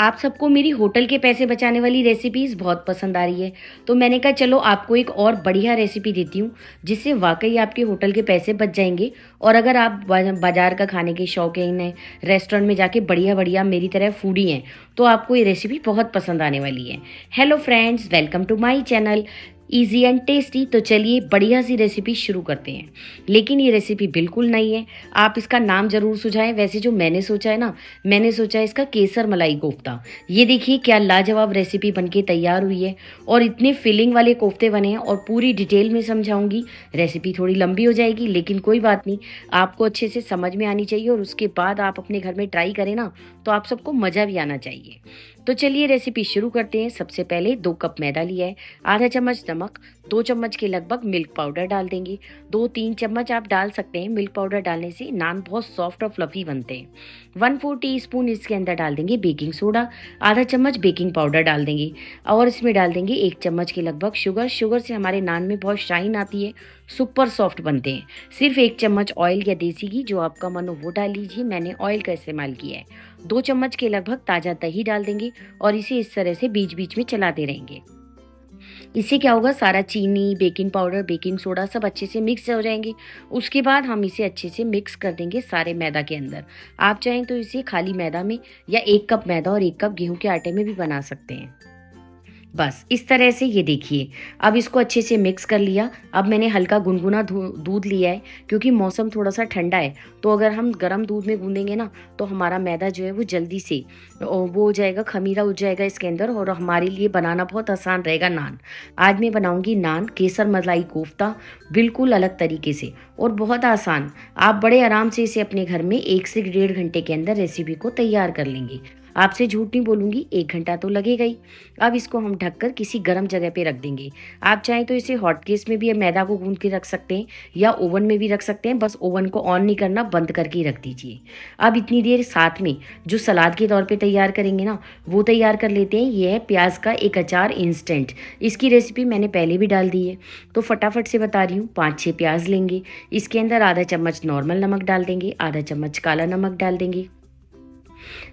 आप सबको मेरी होटल के पैसे बचाने वाली रेसिपीज़ बहुत पसंद आ रही है, तो मैंने कहा चलो आपको एक और बढ़िया रेसिपी देती हूँ, जिससे वाक़ई आपके होटल के पैसे बच जाएँगे। और अगर आप बाज़ार का खाने के शौकीन हैं, रेस्टोरेंट में जाके बढ़िया-बढ़िया मेरी तरह फूडी हैं, तो आपको ये रेसिपी बहुत पसंद आने वाली है। Hello friends, welcome to my channel easy and tasty. तो चलिए बढ़िया सी रेसिपी शुरू करते हैं। लेकिन ये रेसिपी बिल्कुल नई है, आप इसका नाम ज़रूर सुझाएँ। वैसे जो मैंने सोचा है ना, मैंने सोचा इसका केसर मलाई कोफ्ता। ये देखिए क्या लाजवाब रेसिपी बनके तैयार हुई है और इतने फिलिंग वाले कोफ्ते बने हैं और पूरी डिटेल में समझाऊंगी। रेसिपी थोड़ी लंबी हो जाएगी लेकिन कोई बात नहीं, आपको अच्छे से समझ में आनी चाहिए और उसके बाद आप अपने घर में ट्राई करें ना, तो आप सबको मज़ा भी आना चाहिए। तो चलिए रेसिपी शुरू करते हैं। सबसे पहले 2 कप मैदा लिया है, आधा चम्मच नमक, 2 चम्मच के लगभग मिल्क पाउडर डाल देंगे। 2-3 चम्मच आप डाल सकते हैं। मिल्क पाउडर डालने से नान बहुत सॉफ्ट और फ्लफी बनते हैं। 1/4 टीस्पून इसके अंदर डाल देंगे बेकिंग सोडा, आधा चम्मच बेकिंग पाउडर डाल देंगे और इसमें डाल देंगे 1 चम्मच के लगभग शुगर। शुगर से हमारे नान में बहुत शाइन आती है, सुपर सॉफ्ट बनते हैं। सिर्फ 1 चम्मच ऑयल या देसी घी, जो आपका मन हो वो डाल लीजिए, मैंने ऑयल का इस्तेमाल किया है। 2 चम्मच के लगभग ताज़ा दही डाल देंगे और इसे इस तरह से बीच बीच में चलाते रहेंगे। इससे क्या होगा, सारा चीनी, बेकिंग पाउडर, बेकिंग सोडा सब अच्छे से मिक्स हो जाएंगे। उसके बाद हम इसे अच्छे से मिक्स कर देंगे सारे मैदा के अंदर। आप चाहें तो इसे खाली मैदा में या 1 कप मैदा और 1 कप गेहूं के आटे में भी बना सकते हैं। बस इस तरह से ये देखिए, अब इसको अच्छे से मिक्स कर लिया। अब मैंने हल्का गुनगुना दूध लिया है, क्योंकि मौसम थोड़ा सा ठंडा है, तो अगर हम गर्म दूध में गूंदेंगे ना, तो हमारा मैदा जो है वो जल्दी से वो हो जाएगा, खमीरा हो जाएगा इसके अंदर और हमारे लिए बनाना बहुत आसान रहेगा नान। आज मैं बनाऊंगी नान केसर मलाई कोफ्ता, बिल्कुल अलग तरीके से और बहुत आसान। आप बड़े आराम से इसे अपने घर में 1 से 1.5 घंटे के अंदर रेसिपी को तैयार कर लेंगे। आपसे झूठ नहीं बोलूंगी, 1 घंटा तो लगेगा ही। अब इसको हम ढककर किसी गर्म जगह पे रख देंगे। आप चाहें तो इसे हॉट केस में भी मैदा को गूंद के रख सकते हैं या ओवन में भी रख सकते हैं। बस ओवन को ऑन नहीं करना, बंद करके ही रख दीजिए। अब इतनी देर साथ में जो सलाद के तौर पे तैयार करेंगे ना, वो तैयार कर लेते हैं। ये है प्याज का एक अचार इंस्टेंट। इसकी रेसिपी मैंने पहले भी डाल दी है, तो फटाफट से बता रही हूँ। 5-6 प्याज लेंगे, इसके अंदर आधा चम्मच नॉर्मल नमक डाल देंगे, आधा चम्मच काला नमक डाल देंगे,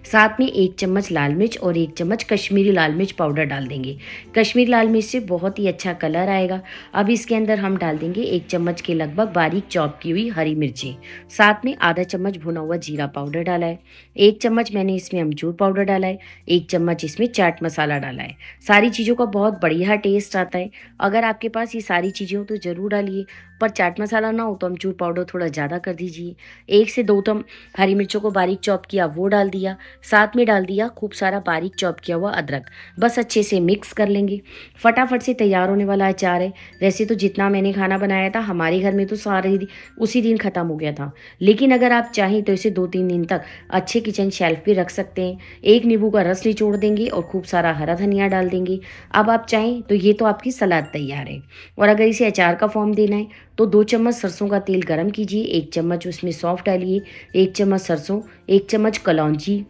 साथ में 1 चम्मच लाल मिर्च और 1 चम्मच कश्मीरी लाल मिर्च पाउडर डाल देंगे। कश्मीरी लाल मिर्च से बहुत ही अच्छा कलर आएगा। अब इसके अंदर हम डाल देंगे 1 चम्मच के लगभग बारीक चॉप की हुई हरी मिर्ची, साथ में आधा चम्मच भुना हुआ जीरा पाउडर डाला है, 1 चम्मच मैंने इसमें अमचूर पाउडर डाला है, 1 चम्मच इसमें चाट मसाला डाला है। सारी चीज़ों का बहुत बढ़िया टेस्ट आता है। अगर आपके पास ये सारी चीज़ें हो तो ज़रूर डालिए, पर चाट मसाला ना हो तो अमचूर पाउडर थोड़ा ज़्यादा कर दीजिए। 1 से 2 हरी मिर्चों को बारीक चॉप किया वो डाल दिया, साथ में डाल दिया खूब सारा बारीक चॉप किया हुआ अदरक। बस अच्छे से मिक्स कर लेंगे। फटाफट से तैयार होने वाला अचार है। वैसे तो जितना मैंने खाना बनाया था हमारे घर में तो सारे उसी दिन ख़त्म हो गया था, लेकिन अगर आप चाहें तो इसे 2-3 दिन तक अच्छे किचन शेल्फ पे रख सकते हैं। 1 नींबू का रस निचोड़ देंगे और खूब सारा हरा धनिया डाल देंगे। अब आप चाहें तो ये तो आपकी सलाद तैयार है। और अगर इसे अचार का फॉर्म देना है तो 2 चम्मच सरसों का तेल गरम कीजिए, 1 चम्मच उसमें सौंफ डालिए, 1 चम्मच सरसों, 1 चम्मच कलौंजी,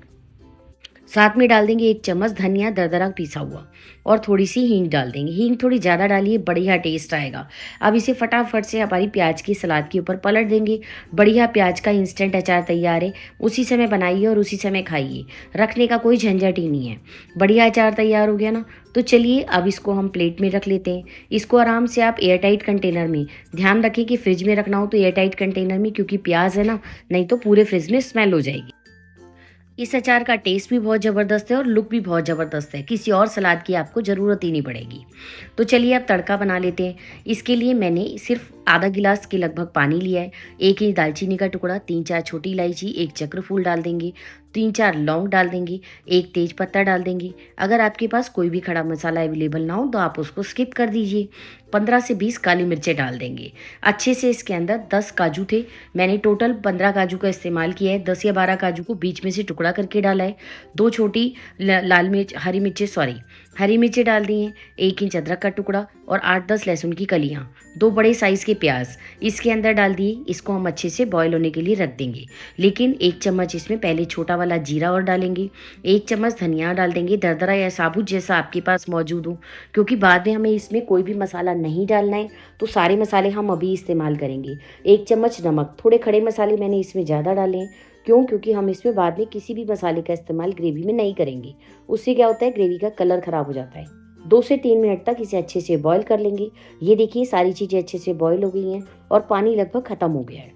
साथ में डाल देंगे 1 चम्मच धनिया दरदरा पिसा हुआ और थोड़ी सी हींग डाल देंगे। हींग थोड़ी ज़्यादा डालिए, बढ़िया टेस्ट आएगा। अब इसे फटाफट से हमारी प्याज की सलाद के ऊपर पलट देंगे। बढ़िया प्याज का इंस्टेंट अचार तैयार है। उसी समय बनाइए और उसी समय खाइए, रखने का कोई झंझट ही नहीं है। बढ़िया अचार तैयार हो गया ना, तो चलिए अब इसको हम प्लेट में रख लेते हैं। इसको आराम से आप एयर टाइट कंटेनर में, ध्यान रखें कि फ्रिज में रखना हो तो एयर टाइट कंटेनर में, क्योंकि प्याज है ना, नहीं तो पूरे फ्रिज में स्मेल हो जाएगी। इस अचार का टेस्ट भी बहुत ज़बरदस्त है और लुक भी बहुत ज़बरदस्त है। किसी और सलाद की आपको ज़रूरत ही नहीं पड़ेगी। तो चलिए अब तड़का बना लेते हैं। इसके लिए मैंने सिर्फ आधा गिलास के लगभग पानी लिया है, 1 इंच दालचीनी का टुकड़ा, 3-4 छोटी इलायची, 1 चक्र फूल डाल देंगे, 3-4 लौंग डाल देंगे, 1 तेज पत्ता डाल देंगे। अगर आपके पास कोई भी खड़ा मसाला अवेलेबल ना हो तो आप उसको स्किप कर दीजिए। 15 से 20 काली मिर्चें डाल देंगे। अच्छे से इसके अंदर 10 काजू थे, मैंने टोटल 15 काजू का इस्तेमाल किया है। 10 या 12 काजू को बीच में से टुकड़ा करके डाला है। 2 छोटी लाल मिर्च हरी मिर्चें डाल दी हैं, 1 इंच अदरक का टुकड़ा और 8-10 लहसुन की कलियां, 2 बड़े साइज़ के प्याज इसके अंदर डाल दिए। इसको हम अच्छे से बॉयल होने के लिए रख देंगे। लेकिन 1 चम्मच इसमें पहले छोटा वाला जीरा और डालेंगे, 1 चम्मच धनिया डाल देंगे, दरदरा या साबुत जैसा आपके पास मौजूद हो, क्योंकि बाद में हमें इसमें कोई भी मसाला नहीं डालना है, तो सारे मसाले हम अभी इस्तेमाल करेंगे। 1 चम्मच नमक, थोड़े खड़े मसाले मैंने इसमें ज़्यादा डाले हैं क्यों? क्योंकि हम इसमें बाद में किसी भी मसाले का इस्तेमाल ग्रेवी में नहीं करेंगे। उससे क्या होता है, ग्रेवी का कलर ख़राब हो जाता है। 2 से 3 मिनट तक इसे अच्छे से बॉईल कर लेंगे। ये देखिए सारी चीज़ें अच्छे से बॉईल हो गई हैं और पानी लगभग ख़त्म हो गया है।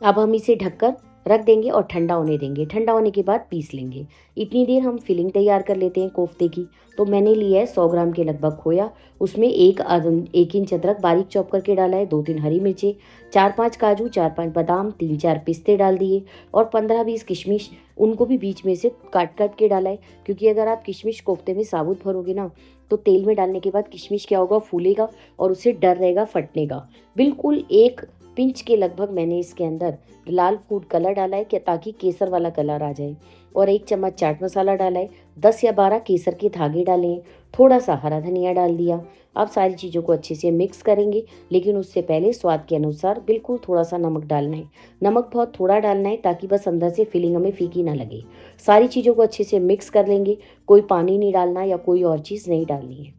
अब हम इसे ढककर रख देंगे और ठंडा होने देंगे। ठंडा होने के बाद पीस लेंगे। इतनी देर हम फिलिंग तैयार कर लेते हैं कोफ्ते की। तो मैंने लिया है 100 ग्राम के लगभग खोया, उसमें 1 इंच अदरक बारीक चॉप करके डाला है, 2-3 हरी मिर्चें, 4-5 काजू, 4-5 बादाम, 3-4 पिस्ते डाल दिए और 15-20 किशमिश, उनको भी बीच में से काट काट के डाला है। क्योंकि अगर आप किशमिश कोफ्ते में साबुत भरोगे ना, तो तेल में डालने के बाद किशमिश क्या होगा, फूलेगा और उससे डर रहेगा फटने का। बिल्कुल 1 पिंच के लगभग मैंने इसके अंदर लाल फूड कलर डाला है, क्या ताकि केसर वाला कलर आ जाए, और 1 चम्मच चाट मसाला डाला है, 10 या 12 केसर के धागे डाले हैं, थोड़ा सा हरा धनिया डाल दिया। अब सारी चीज़ों को अच्छे से मिक्स करेंगे, लेकिन उससे पहले स्वाद के अनुसार बिल्कुल थोड़ा सा नमक डालना है। नमक बहुत थोड़ा डालना है ताकि बस अंदर से फिलिंग हमें फीकी ना लगे। सारी चीज़ों को अच्छे से मिक्स कर लेंगे, कोई पानी नहीं डालना या कोई और चीज़ नहीं डालनी है।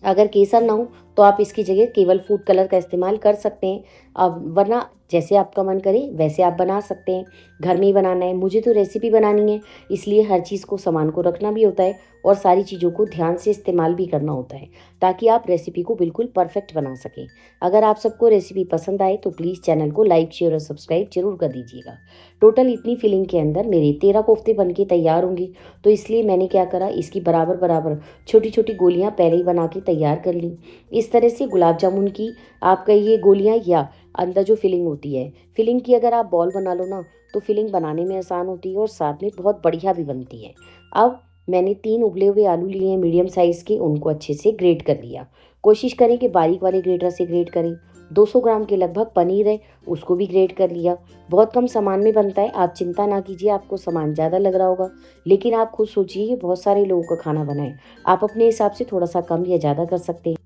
अगर केसर ना हो तो आप इसकी जगह केवल फूड कलर का इस्तेमाल कर सकते हैं। अब वरना जैसे आपका मन करे वैसे आप बना सकते हैं। घर में ही बनाना है, मुझे तो रेसिपी बनानी है, इसलिए हर चीज़ को सामान को रखना भी होता है और सारी चीज़ों को ध्यान से इस्तेमाल भी करना होता है, ताकि आप रेसिपी को बिल्कुल परफेक्ट बना सकें। अगर आप सबको रेसिपी पसंद आए तो प्लीज़ चैनल को लाइक, शेयर और सब्सक्राइब जरूर कर दीजिएगा। टोटल इतनी फिलिंग के अंदर मेरे 13 कोफ्ते बन के तैयार होंगे, तो इसलिए मैंने क्या करा, इसकी बराबर बराबर छोटी छोटी गोलियाँ पहले ही बना के तैयार कर ली। इस तरह से गुलाब जामुन की आपका ये गोलियाँ या अंदर जो फिलिंग होती है, फिलिंग की अगर आप बॉल बना लो ना, तो फिलिंग बनाने में आसान होती है और साथ में बहुत बढ़िया भी बनती है। अब मैंने 3 उबले हुए आलू लिए हैं मीडियम साइज़ के, उनको अच्छे से ग्रेट कर लिया। कोशिश करें कि बारीक वाले ग्रेटर से ग्रेट करें। 200 ग्राम के लगभग पनीर है, उसको भी ग्रेट कर लिया। बहुत कम सामान में बनता है, आप चिंता ना कीजिए आपको सामान ज़्यादा लग रहा होगा, लेकिन आप खुद सोचिए कि बहुत सारे लोगों का खाना बनाएं। आप अपने हिसाब से थोड़ा सा कम या ज़्यादा कर सकते हैं।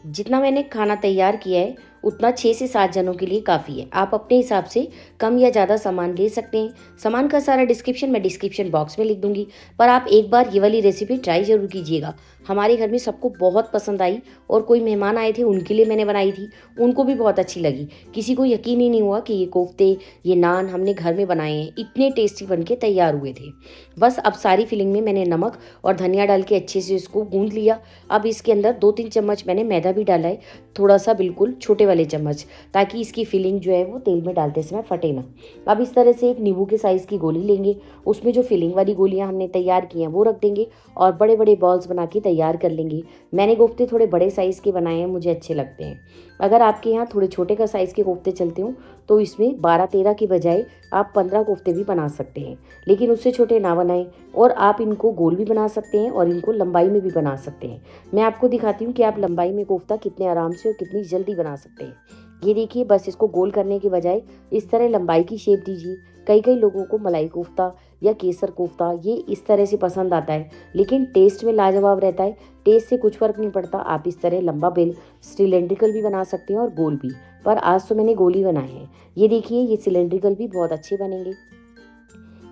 जितना मैंने खाना तैयार किया है उतना 6 से 7 जनों के लिए काफ़ी है। आप अपने हिसाब से कम या ज़्यादा सामान ले सकते हैं। सामान का सारा डिस्क्रिप्शन मैं डिस्क्रिप्शन बॉक्स में लिख दूंगी, पर आप एक बार ये वाली रेसिपी ट्राई ज़रूर कीजिएगा। हमारे घर में सबको बहुत पसंद आई और कोई मेहमान आए थे उनके लिए मैंने बनाई थी, उनको भी बहुत अच्छी लगी। किसी को यकीन ही नहीं हुआ कि ये कोफ्ते, ये नान हमने घर में बनाए हैं, इतने टेस्टी बन के तैयार हुए थे। बस अब सारी फिलिंग में मैंने नमक और धनिया डाल के अच्छे से इसको गूंद लिया। अब इसके अंदर 2-3 चम्मच मैंने मैदा भी डाला है, थोड़ा सा बिल्कुल छोटे वाले चम्मच, ताकि इसकी फिलिंग जो है वो तेल में डालते समय फटे ना। अब इस तरह से एक नींबू के साइज़ की गोली लेंगे, उसमें जो फिलिंग वाली गोलियां हमने तैयार की हैं वो रख देंगे और बड़े बड़े बॉल्स बना के तैयार कर लेंगे। मैंने कोफ्ते थोड़े बड़े साइज़ के बनाए हैं, मुझे अच्छे लगते हैं। अगर आपके यहाँ थोड़े छोटे का साइज़ के कोफ्ते चलते हो तो इसमें 12-13 की बजाय आप 15 कोफ्ते भी बना सकते हैं, लेकिन उससे छोटे ना बनाएं। और आप इनको गोल भी बना सकते हैं और इनको लंबाई में भी बना सकते हैं। मैं आपको दिखाती हूँ कि आप लंबाई में कोफ्ता कितने आराम से और कितनी जल्दी बना सकते हैं। ये देखिए, बस इसको गोल करने के बजाय इस तरह लंबाई की शेप दीजिए। कई कई लोगों को मलाई कोफ्ता या केसर कोफ्ता ये इस तरह से पसंद आता है, लेकिन टेस्ट में लाजवाब रहता है। टेस्ट से कुछ फ़र्क नहीं पड़ता, आप इस तरह लंबा बेल सिलेंड्रिकल भी बना सकते हैं और गोल भी, पर आज तो मैंने गोल ही बनाए हैं। ये देखिए, ये सिलेंड्रिकल भी बहुत अच्छे बनेंगे।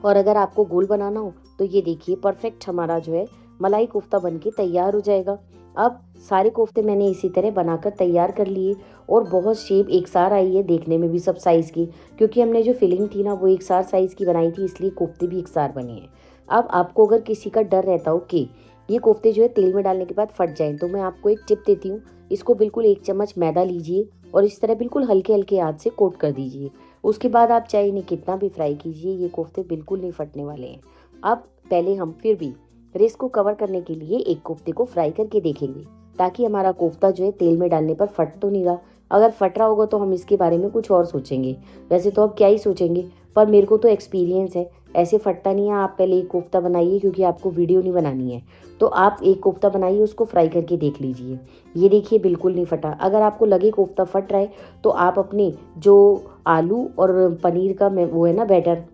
और अगर आपको गोल बनाना हो तो ये देखिए, परफेक्ट हमारा जो है मलाई कोफ्ता बन के तैयार हो जाएगा। अब सारे कोफ्ते मैंने इसी तरह बनाकर तैयार कर लिए और बहुत शेप एक सार आई है, देखने में भी सब साइज़ की, क्योंकि हमने जो फिलिंग थी ना वो एक सार साइज़ की बनाई थी, इसलिए कोफ्ते भी एक सार बने हैं। अब आपको अगर किसी का डर रहता हो कि ये कोफ्ते जो है तेल में डालने के बाद फट जाएं, तो मैं आपको एक टिप देती हूँ। इसको बिल्कुल 1 चम्मच मैदा लीजिए और इस तरह बिल्कुल हल्के हल्के हाथ से कोट कर दीजिए। उसके बाद आप चाहे इन्हें कितना भी फ्राई कीजिए, ये कोफ्ते बिल्कुल नहीं फटने वाले हैं। अब पहले हम फिर भी रेस को कवर करने के लिए एक कोफ्ते को फ्राई करके देखेंगे, ताकि हमारा कोफ्ता जो है तेल में डालने पर फट तो नहीं रहा। अगर फट रहा होगा तो हम इसके बारे में कुछ और सोचेंगे। वैसे तो अब क्या ही सोचेंगे, पर मेरे को तो एक्सपीरियंस है, ऐसे फटता नहीं है। आप पहले एक कोफ्ता बनाइए, क्योंकि आपको वीडियो नहीं बनानी है, तो आप एक कोफ्ता बनाइए, उसको फ्राई करके देख लीजिए। ये देखिए, बिल्कुल नहीं फटा। अगर आपको लगे कोफ्ता फट रहा है तो आप अपने जो आलू और पनीर का वो है ना बैटर,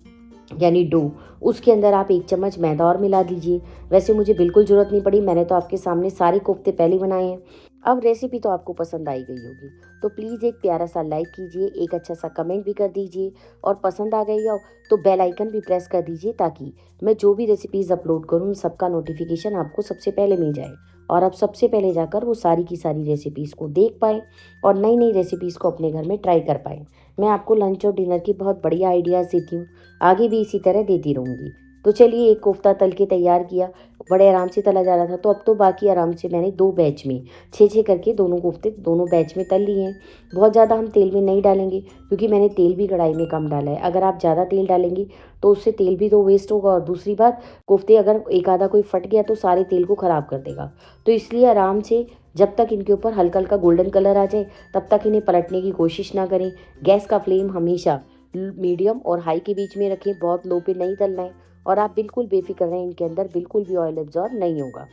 यानी डो, उसके अंदर आप 1 चम्मच मैदा और मिला दीजिए। वैसे मुझे बिल्कुल ज़रूरत नहीं पड़ी, मैंने तो आपके सामने सारे कोफ्ते पहले बनाए हैं। अब रेसिपी तो आपको पसंद आई गई होगी, तो प्लीज़ एक प्यारा सा लाइक कीजिए, एक अच्छा सा कमेंट भी कर दीजिए, और पसंद आ गई हो तो बेल आइकन भी प्रेस कर दीजिए, ताकि मैं जो भी रेसिपीज़ अपलोड करूँ उन सबका नोटिफिकेशन आपको सबसे पहले मिल जाए। और आप सबसे पहले जाकर वो सारी की सारी रेसिपीज़ को देख पाएँ और नई नई रेसिपीज़ को अपने घर में ट्राई कर पाएँ। मैं आपको लंच और डिनर की बहुत बढ़िया आइडियाज़ देती हूँ, आगे भी इसी तरह देती रहूँगी। तो चलिए, एक कोफ्ता तल के तैयार किया, बड़े आराम से तला जा रहा था, तो अब तो बाकी आराम से मैंने 2 बैच में 6-6 करके दोनों कोफ्ते दोनों बैच में तल लिए हैं। बहुत ज़्यादा हम तेल में नहीं डालेंगे, क्योंकि मैंने तेल भी कढ़ाई में कम डाला है। अगर आप ज़्यादा तेल डालेंगी तो उससे तेल भी तो वेस्ट होगा, और दूसरी बात, कोफ्ते अगर एक आधा कोई फट गया तो सारे तेल को ख़राब कर देगा। तो इसलिए आराम से, जब तक इनके ऊपर हल्का हल्का गोल्डन कलर आ जाए तब तक इन्हें पलटने की कोशिश ना करें। गैस का फ्लेम हमेशा मीडियम और हाई के बीच में रखें, बहुत लो पे नहीं तलना है। और आप बिल्कुल बेफिक्र रहें, इनके अंदर बिल्कुल भी ऑयल एब्जॉर्ब नहीं होगा।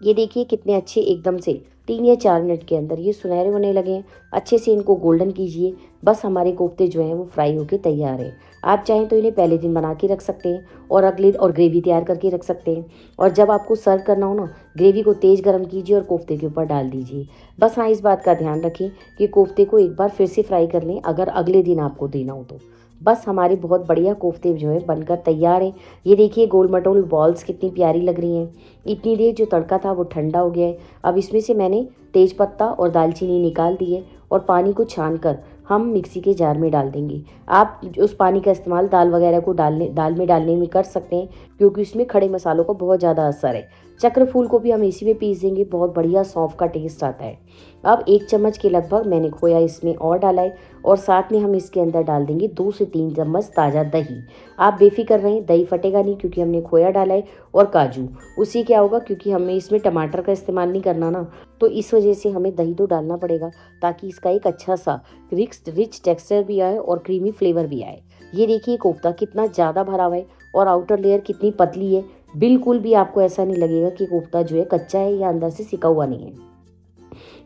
ये देखिए कितने अच्छे एकदम से 3 या 4 मिनट के अंदर ये सुनहरे होने लगे हैं। अच्छे से इनको गोल्डन कीजिए, बस हमारे कोफ्ते जो हैं वो फ्राई होके तैयार हैं। आप चाहें तो इन्हें पहले दिन बना के रख सकते हैं और अगले और ग्रेवी तैयार करके रख सकते हैं। और जब आपको सर्व करना हो ना, ग्रेवी को तेज़ गर्म कीजिए और कोफ्ते के ऊपर डाल दीजिए। बस हाँ, इस बात का ध्यान रखें कि कोफ्ते को एक बार फिर से फ्राई कर लें, अगर अगले दिन आपको देना हो तो। बस हमारे बहुत बढ़िया कोफ्ते जो है बनकर तैयार है। ये देखिए गोल मटोल बॉल्स कितनी प्यारी लग रही हैं। इतनी देर जो तड़का था वो ठंडा हो गया है। अब इसमें से मैंने तेज पत्ता और दालचीनी निकाल दी है और पानी को छानकर हम मिक्सी के जार में डाल देंगे। आप उस पानी का इस्तेमाल दाल वगैरह को दाल में डालने में कर सकते हैं, क्योंकि इसमें खड़े मसालों का बहुत ज़्यादा असर है। चक्र फूल को भी हम इसी में पीस देंगे, बहुत बढ़िया सौंफ का टेस्ट आता है। अब 1 चम्मच के लगभग मैंने खोया इसमें और डाला है, और साथ में हम इसके अंदर डाल देंगे 2 से 3 चम्मच ताज़ा दही। आप बेफिक्र रहें, दही फटेगा नहीं, क्योंकि हमने खोया डाला है और काजू। उससे क्या होगा, क्योंकि हमें इसमें टमाटर का इस्तेमाल नहीं करना ना, तो इस वजह से हमें दही तो डालना पड़ेगा, ताकि इसका एक अच्छा सा रिच टेक्सचर भी आए और क्रीमी फ्लेवर भी आए। ये देखिए कोफ्ता कितना ज़्यादा भरा हुआ है और आउटर लेयर कितनी पतली है। बिल्कुल भी आपको ऐसा नहीं लगेगा कि कोफ्ता जो है कच्चा है या अंदर से सिका हुआ नहीं है।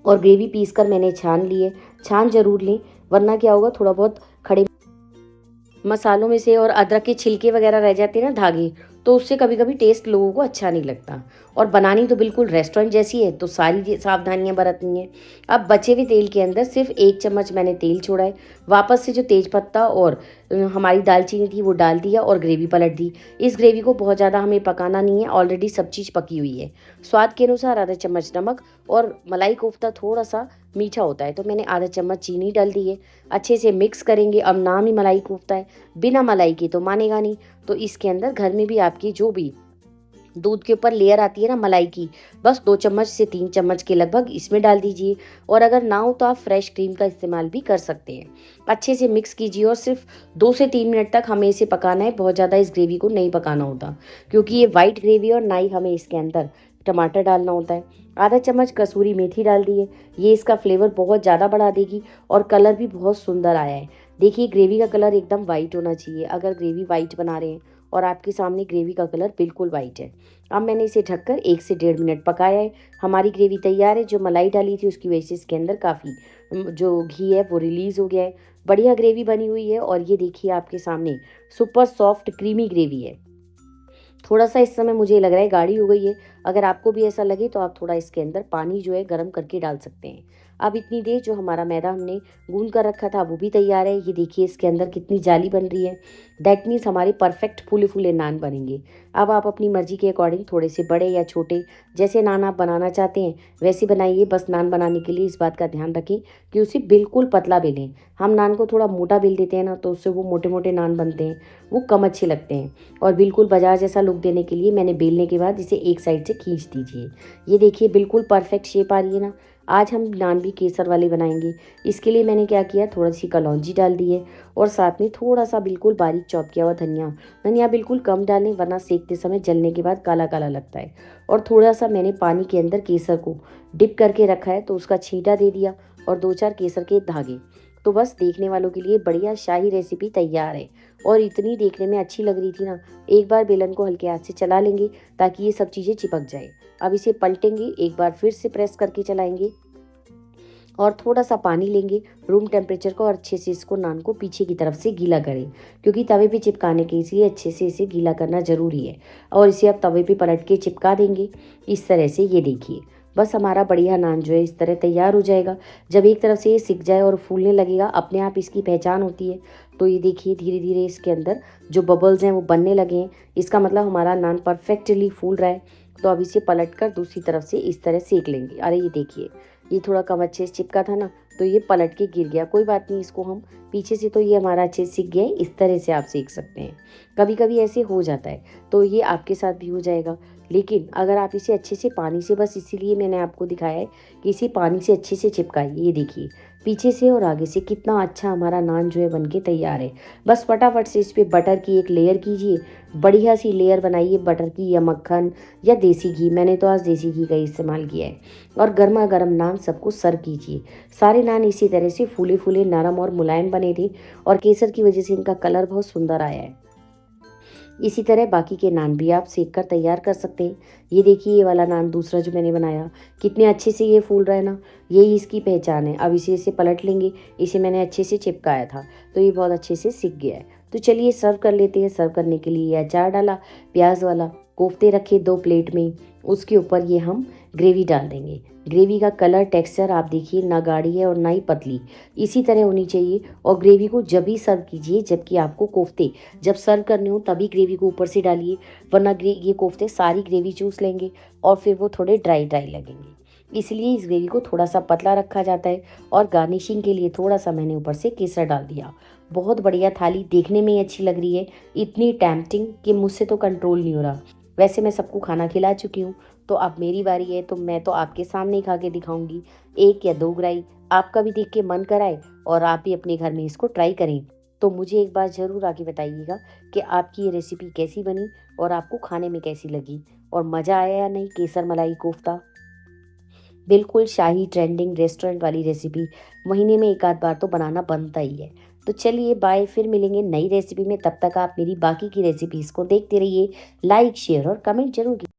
और ग्रेवी पीस कर मैंने छान ली है। छान जरूर लें, वरना क्या होगा, थोड़ा बहुत खड़े मसालों में से और अदरक के छिलके वगैरह रह जाते हैं ना, धागे, तो उससे कभी कभी टेस्ट लोगों को अच्छा नहीं लगता। और बनानी तो बिल्कुल रेस्टोरेंट जैसी है, तो सारी सावधानियां बरतनी है। अब बचे हुए तेल के अंदर सिर्फ 1 चम्मच मैंने तेल छोड़ा है। वापस से जो तेज पत्ता और हमारी दालचीनी थी वो डाल दिया और ग्रेवी पलट दी। इस ग्रेवी को बहुत ज़्यादा हमें पकाना नहीं है, ऑलरेडी सब चीज़ पकी हुई है। स्वाद के अनुसार आधा चम्मच नमक, और मलाई कोफ्ता थोड़ा सा मीठा होता है तो मैंने आधा चम्मच चीनी डाल दी है। अच्छे से मिक्स करेंगे। अब नाम ही मलाई कोफ्ता है, बिना मलाई के तो मानेगा नहीं। तो इसके अंदर घर में भी आपकी जो भी दूध के ऊपर लेयर आती है ना मलाई की, बस 2 चम्मच से 3 चम्मच के लगभग इसमें डाल दीजिए। और अगर ना हो तो आप फ्रेश क्रीम का इस्तेमाल भी कर सकते हैं। अच्छे से मिक्स कीजिए और सिर्फ 2 से 3 मिनट तक हमें इसे पकाना है। बहुत ज़्यादा इस ग्रेवी को नहीं पकाना होता, क्योंकि ये वाइट ग्रेवी और ना ही हमें इसके अंदर टमाटर डालना होता है। आधा चम्मच कसूरी मेथी डाल दी है, ये इसका फ्लेवर बहुत ज़्यादा बढ़ा देगी और कलर भी बहुत सुंदर आया है। देखिए ग्रेवी का कलर एकदम वाइट होना चाहिए, अगर ग्रेवी वाइट बना रहे हैं, और आपके सामने ग्रेवी का कलर बिल्कुल वाइट है। अब मैंने इसे ढककर 1 से 1.5 मिनट पकाया है। हमारी ग्रेवी तैयार है। जो मलाई डाली थी उसकी वजह से इसके अंदर काफ़ी जो घी है वो रिलीज़ हो गया है। बढ़िया ग्रेवी बनी हुई है। और ये देखिए आपके सामने सुपर सॉफ्ट क्रीमी ग्रेवी है। थोड़ा सा इस समय मुझे लग रहा है गाढ़ी हो गई है। अगर आपको भी ऐसा लगे तो आप थोड़ा इसके अंदर पानी जो है गर्म करके डाल सकते हैं। अब इतनी देर जो हमारा मैदा हमने गूंद कर रखा था वो भी तैयार है। ये देखिए इसके अंदर कितनी जाली बन रही है। दैट मीन्स हमारे परफेक्ट फूले फूले नान बनेंगे। अब आप अपनी मर्जी के अकॉर्डिंग थोड़े से बड़े या छोटे, जैसे नान आप बनाना चाहते हैं वैसे बनाइए। बस नान बनाने के लिए इस बात का ध्यान रखें कि उसे बिल्कुल पतला बेलें। हम नान को थोड़ा मोटा बेल देते हैं ना, तो उससे वो मोटे मोटे नान बनते हैं, वो कम अच्छे लगते हैं। और बिल्कुल बाजार जैसा लुक देने के लिए मैंने बेलने के बाद इसे एक साइड से खींच दीजिए। ये देखिए बिल्कुल परफेक्ट शेप आ रही है ना। आज हम नान भी केसर वाले बनाएंगे। इसके लिए मैंने क्या किया, थोड़ी सी कलौंजी डाल दी है और साथ में थोड़ा सा बिल्कुल बारीक चॉप किया हुआ धनिया बिल्कुल कम डालें, वरना सेकते समय जलने के बाद काला काला लगता है। और थोड़ा सा मैंने पानी के अंदर केसर को डिप करके रखा है, तो उसका छींटा दे दिया और 2-4 केसर के धागे। तो बस देखने वालों के लिए बढ़िया शाही रेसिपी तैयार है। और इतनी देखने में अच्छी लग रही थी ना, एक बार बेलन को हल्के हाथ से चला लेंगे ताकि ये सब चीज़ें चिपक जाए। अब इसे पलटेंगे, एक बार फिर से प्रेस करके चलाएंगे और थोड़ा सा पानी लेंगे रूम टेम्परेचर का, और अच्छे से इसको नान को पीछे की तरफ से गीला करें, क्योंकि तवे पे चिपकाने के लिए अच्छे से इसे गीला करना ज़रूरी है। और इसे अब तवे पे पलट के चिपका देंगे इस तरह से। ये देखिए बस हमारा बढ़िया नान जो है इस तरह तैयार हो जाएगा। जब एक तरफ से ये सिक जाए और फूलने लगेगा, अपने आप इसकी पहचान होती है। तो ये देखिए धीरे धीरे इसके अंदर जो बबल्स हैं वो बनने लगे हैं। इसका मतलब हमारा नान परफेक्टली फूल रहा है। तो अब इसे पलट कर दूसरी तरफ से इस तरह सेक लेंगे। अरे ये देखिए, ये थोड़ा कम अच्छे से चिपका था ना, तो ये पलट के गिर गया। कोई बात नहीं, इसको हम पीछे से तो ये हमारा अच्छे से सीख गया है। इस तरह से आप सीख सकते हैं। कभी कभी ऐसे हो जाता है, तो ये आपके साथ भी हो जाएगा। लेकिन अगर आप इसे अच्छे से पानी से, बस इसीलिए मैंने आपको दिखाया है कि इसे पानी से अच्छे से चिपकाइए। ये देखिए पीछे से और आगे से कितना अच्छा हमारा नान जो है बनके तैयार है। बस फटाफट से इस पर बटर की एक लेयर कीजिए, बढ़िया सी लेयर बनाइए बटर की या मक्खन या देसी घी। मैंने तो आज देसी घी का इस्तेमाल किया है। और गर्मा गर्म नान सबको सर्व कीजिए। सारे नान इसी तरह से फूले फूले नरम और मुलायम बने थे और केसर की वजह से इनका कलर बहुत सुंदर आया है। इसी तरह बाकी के नान भी आप सेक कर तैयार कर सकते हैं। ये देखिए ये वाला नान दूसरा जो मैंने बनाया, कितने अच्छे से ये फूल रहा है ना, यही इसकी पहचान है। अब इसे पलट लेंगे। इसे मैंने अच्छे से चिपकाया था तो ये बहुत अच्छे से सिक गया है। तो चलिए सर्व कर लेते हैं। सर्व करने के लिए ये अचार डाला, प्याज वाला, कोफ्ते रखे 2 प्लेट में, उसके ऊपर ये हम ग्रेवी डाल देंगे। ग्रेवी का कलर टेक्सचर आप देखिए, ना गाढ़ी है और ना ही पतली, इसी तरह होनी चाहिए। और ग्रेवी को जब भी सर्व कीजिए जबकि आपको कोफ्ते जब सर्व करने हो तभी ग्रेवी को ऊपर से डालिए, वरना ये कोफ्ते सारी ग्रेवी चूस लेंगे और फिर वो थोड़े ड्राई ड्राई लगेंगे। इसलिए इस ग्रेवी को थोड़ा सा पतला रखा जाता है। और गार्निशिंग के लिए थोड़ा सा मैंने ऊपर से केसर डाल दिया। बहुत बढ़िया थाली, देखने में ही अच्छी लग रही है, इतनी टेम्पटिंग कि मुझसे तो कंट्रोल नहीं हो रहा। वैसे मैं सबको खाना खिला चुकी हूँ, तो अब मेरी बारी है, तो मैं तो आपके सामने ही खा के दिखाऊंगी। 1 या 2 ग्राई आपका भी देख के मन कराए और आप भी अपने घर में इसको ट्राई करें। तो मुझे एक बार ज़रूर आके बताइएगा कि आपकी ये रेसिपी कैसी बनी और आपको खाने में कैसी लगी, और मज़ा आया या नहीं। केसर मलाई कोफ्ता बिल्कुल शाही ट्रेंडिंग रेस्टोरेंट वाली रेसिपी, महीने में 1 आध बार तो बनाना बनता ही है। तो चलिए बाय, फिर मिलेंगे नई रेसिपी में। तब तक आप मेरी बाकी की रेसिपीज़ को देखते रहिए। लाइक शेयर और कमेंट जरूर कीजिए।